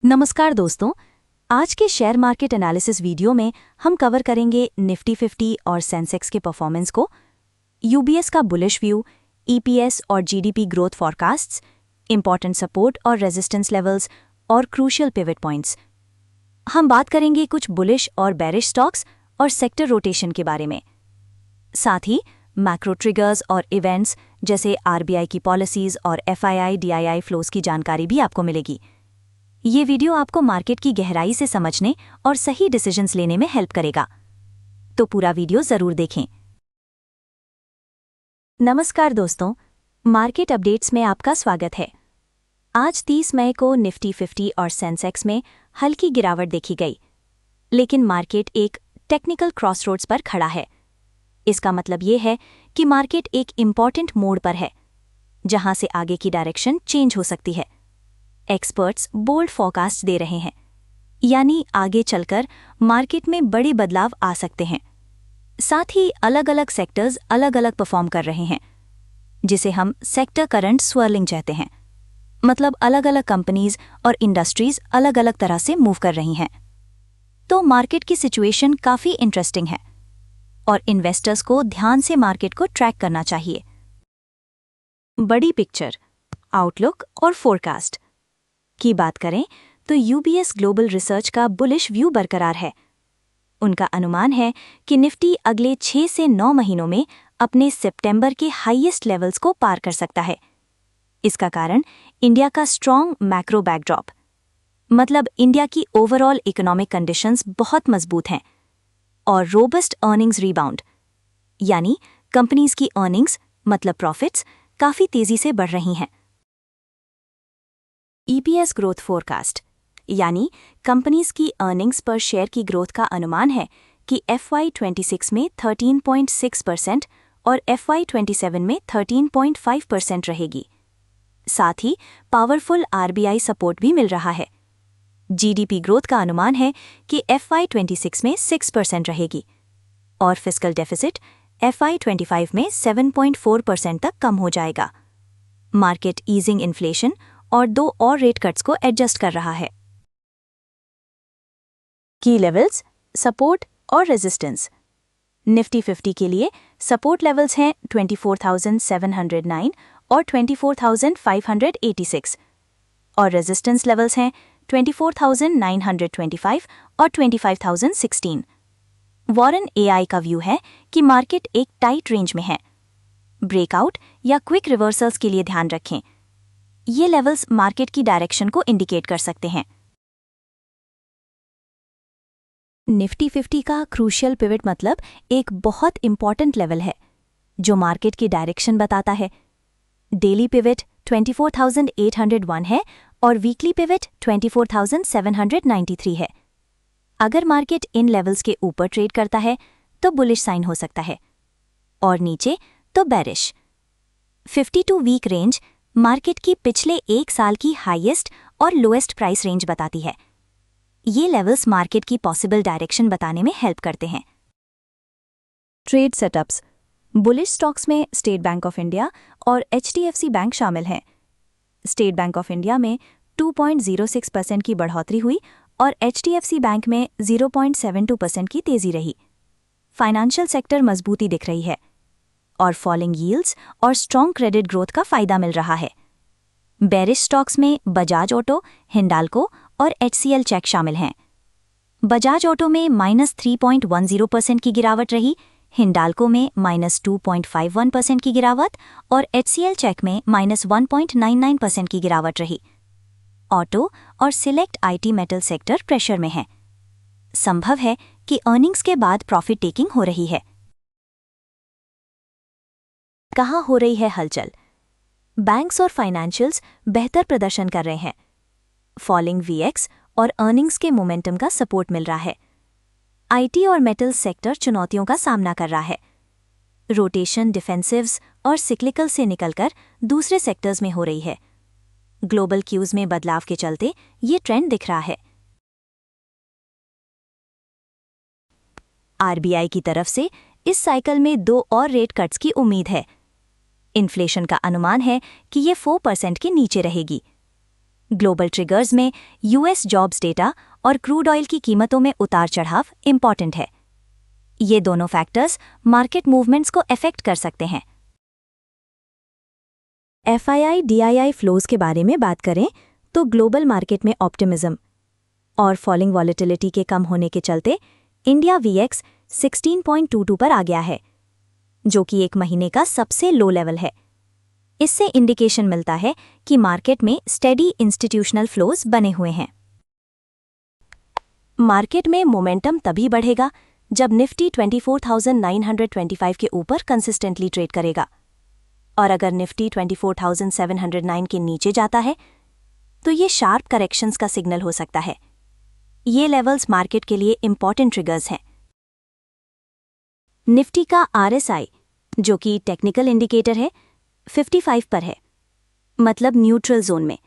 नमस्कार दोस्तों, आज के शेयर मार्केट एनालिसिस वीडियो में हम कवर करेंगे निफ्टी 50 और सेंसेक्स के परफॉर्मेंस को, यूबीएस का बुलिश व्यू, ईपीएस और जीडीपी ग्रोथ फॉरकास्ट्स, इंपॉर्टेंट सपोर्ट और रेजिस्टेंस लेवल्स और क्रूशियल पिवट पॉइंट्स। हम बात करेंगे कुछ बुलिश और बेरिश स्टॉक्स और सेक्टर रोटेशन के बारे में। साथ ही मैक्रो ट्रिगर्स और इवेंट्स जैसे आरबीआई की पॉलिसीज और एफआईआई डीआईआई फ्लोज की जानकारी भी आपको मिलेगी। ये वीडियो आपको मार्केट की गहराई से समझने और सही डिसीजंस लेने में हेल्प करेगा, तो पूरा वीडियो जरूर देखें। नमस्कार दोस्तों, मार्केट अपडेट्स में आपका स्वागत है। आज 30 मई को निफ्टी 50 और सेंसेक्स में हल्की गिरावट देखी गई, लेकिन मार्केट एक टेक्निकल क्रॉसरोड्स पर खड़ा है। इसका मतलब ये है कि मार्केट एक इम्पॉर्टेंट मोड़ पर है, जहां से आगे की डायरेक्शन चेंज हो सकती है। एक्सपर्ट्स बोल्ड फोरकास्ट दे रहे हैं, यानी आगे चलकर मार्केट में बड़े बदलाव आ सकते हैं। साथ ही अलग अलग सेक्टर्स अलग अलग परफॉर्म कर रहे हैं, जिसे हम सेक्टर करंट स्वर्लिंग कहते हैं। मतलब अलग अलग कंपनीज और इंडस्ट्रीज अलग अलग तरह से मूव कर रही हैं। तो मार्केट की सिचुएशन काफी इंटरेस्टिंग है और इन्वेस्टर्स को ध्यान से मार्केट को ट्रैक करना चाहिए। बड़ी पिक्चर, आउटलुक और फोरकास्ट की बात करें तो यूबीएस ग्लोबल रिसर्च का बुलिश व्यू बरकरार है। उनका अनुमान है कि निफ्टी अगले 6 से 9 महीनों में अपने सितंबर के हाईएस्ट लेवल्स को पार कर सकता है। इसका कारण इंडिया का स्ट्रॉन्ग मैक्रो बैकड्रॉप, मतलब इंडिया की ओवरऑल इकोनॉमिक कंडीशंस बहुत मजबूत हैं, और रोबस्ट अर्निंग्स रीबाउंड, यानी कंपनीज की अर्निंग्स मतलब प्रॉफिट्स काफी तेजी से बढ़ रही हैं। ईपीएस ग्रोथ फोरकास्ट, यानी कंपनीज की अर्निंग्स पर शेयर की ग्रोथ का अनुमान है कि FY26 में 13.6% और FY27 में 13.5% रहेगी। साथ ही पावरफुल आरबीआई सपोर्ट भी मिल रहा है। जीडीपी ग्रोथ का अनुमान है कि FY26 में 6% रहेगी और फिस्कल डेफिसिट FY25 में 7.4% तक कम हो जाएगा। मार्केट ईजिंग इन्फ्लेशन और 2 और रेट कट्स को एडजस्ट कर रहा है। की लेवल्स, सपोर्ट और रेजिस्टेंस। निफ्टी 50 के लिए सपोर्ट लेवल्स हैं 24,709 और 24,586 और रेजिस्टेंस लेवल्स हैं 24,925 और 25,016। वॉरेन एआई का व्यू है कि मार्केट एक टाइट रेंज में है। ब्रेकआउट या क्विक रिवर्सल्स के लिए ध्यान रखें। ये लेवल्स मार्केट की डायरेक्शन को इंडिकेट कर सकते हैं। निफ्टी 50 का क्रूशियल पिवट मतलब एक बहुत इंपॉर्टेंट लेवल है जो मार्केट की डायरेक्शन बताता है। डेली पिवट 24,801 है और वीकली पिवट 24,793 है। अगर मार्केट इन लेवल्स के ऊपर ट्रेड करता है तो बुलिश साइन हो सकता है और नीचे तो बेरिश। 52 वीक रेंज मार्केट की पिछले एक साल की हाईएस्ट और लोएस्ट प्राइस रेंज बताती है। ये लेवल्स मार्केट की पॉसिबल डायरेक्शन बताने में हेल्प करते हैं। ट्रेड सेटअप्स, बुलिश स्टॉक्स में स्टेट बैंक ऑफ इंडिया और HDFC बैंक शामिल हैं। स्टेट बैंक ऑफ इंडिया में 2.06% की बढ़ोतरी हुई और HDFC बैंक में 0.72% की तेजी रही। फाइनेंशियल सेक्टर मजबूती दिख रही है और फॉलिंग यील्ड्स और स्ट्रॉन्ग क्रेडिट ग्रोथ का फायदा मिल रहा है। बेरिश स्टॉक्स में बजाज ऑटो, हिंडाल्को और HCL चेक शामिल हैं। बजाज ऑटो में -3.10% की गिरावट रही, हिंडाल्को में -2.51% की गिरावट और HCL चेक में -1.99% की गिरावट रही। ऑटो और select IT metal sector pressure में है। संभव है कि अर्निंग्स के बाद प्रॉफिट टेकिंग हो रही है। कहाँ हो रही है हलचल? बैंक्स और फाइनेंशियल्स बेहतर प्रदर्शन कर रहे हैं। फॉलिंग VX और अर्निंग्स के मोमेंटम का सपोर्ट मिल रहा है। IT और मेटल सेक्टर चुनौतियों का सामना कर रहा है। रोटेशन डिफेंसिव्स और सिक्लिकल से निकलकर दूसरे सेक्टर्स में हो रही है। ग्लोबल क्यूज में बदलाव के चलते ये ट्रेंड दिख रहा है। आरबीआई की तरफ से इस साइकिल में 2 और रेट कट्स की उम्मीद है। इन्फ्लेशन का अनुमान है कि ये 4% के नीचे रहेगी। ग्लोबल ट्रिगर्स में यूएस जॉब्स डेटा और क्रूड ऑयल की कीमतों में उतार चढ़ाव इंपॉर्टेंट है। ये दोनों फैक्टर्स मार्केट मूवमेंट्स को अफेक्ट कर सकते हैं। एफआईआई डीआईआई फ्लोज के बारे में बात करें तो ग्लोबल मार्केट में ऑप्टिमिज्म और फॉलिंग वॉलेटिलिटी के कम होने के चलते इंडिया वीएक्स 16.22 पर आ गया है, जो कि एक महीने का सबसे लो लेवल है। इससे इंडिकेशन मिलता है कि मार्केट में स्टेडी इंस्टीट्यूशनल फ्लोज बने हुए हैं। मार्केट में मोमेंटम तभी बढ़ेगा जब निफ्टी 24,925 के ऊपर कंसिस्टेंटली ट्रेड करेगा, और अगर निफ्टी 24,709 के नीचे जाता है तो ये शार्प करेक्शंस का सिग्नल हो सकता है। ये लेवल्स मार्केट के लिए इंपॉर्टेंट ट्रिगर्स हैं। निफ्टी का आरएसआई, जो कि टेक्निकल इंडिकेटर है, 55 पर है, मतलब न्यूट्रल जोन में,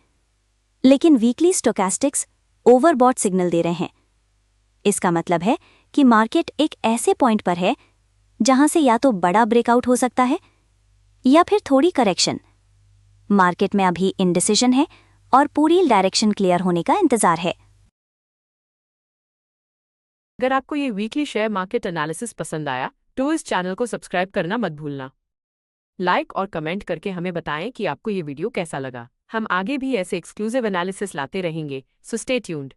लेकिन वीकली स्टोकास्टिक्स ओवरबॉट सिग्नल दे रहे हैं। इसका मतलब है कि मार्केट एक ऐसे पॉइंट पर है जहां से या तो बड़ा ब्रेकआउट हो सकता है या फिर थोड़ी करेक्शन। मार्केट में अभी इंडिसिजन है और पूरी डायरेक्शन क्लियर होने का इंतजार है। अगर आपको ये वीकली शेयर मार्केट एनालिसिस पसंद आया तो इस चैनल को सब्सक्राइब करना मत भूलना। लाइक और कमेंट करके हमें बताएं कि आपको ये वीडियो कैसा लगा। हम आगे भी ऐसे एक्सक्लूसिव एनालिसिस लाते रहेंगे, सो स्टे ट्यून्ड।